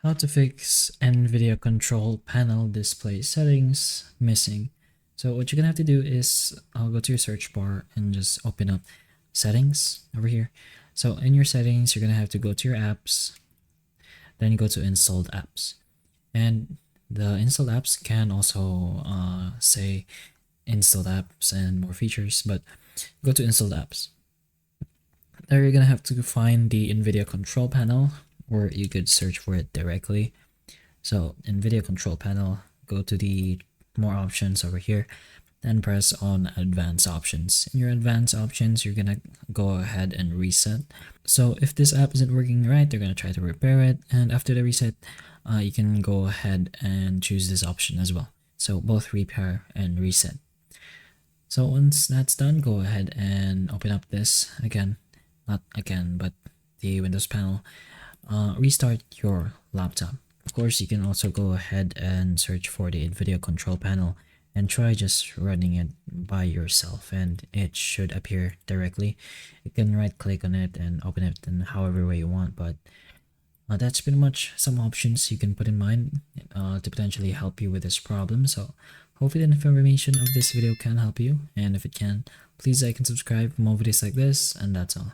How to fix NVIDIA control panel display settings missing. So what you're gonna have to do is go to your search bar and just open up settings over here. So in your settings, you're gonna have to go to your apps, then go to installed apps. And the installed apps can also say installed apps and more features, but go to installed apps. There you're gonna have to find the NVIDIA control panel, or you could search for it directly. So NVIDIA control panel, go to the more options over here, then press on advanced options. In your advanced options, you're gonna go ahead and reset. So if this app isn't working right, they're gonna try to repair it, and after the reset, you can go ahead and choose this option as well. So both repair and reset. So once that's done, go ahead and open up this again, not again, but the Windows panel. Restart your laptop. Of course, you can also go ahead and search for the NVIDIA control panel and try just running it by yourself, and it should appear directly. You can right click on it and open it in however way you want, but that's pretty much some options you can put in mind to potentially help you with this problem. So hopefully the information of this video can help you, and if it can, please like and subscribe for more videos like this, and that's all.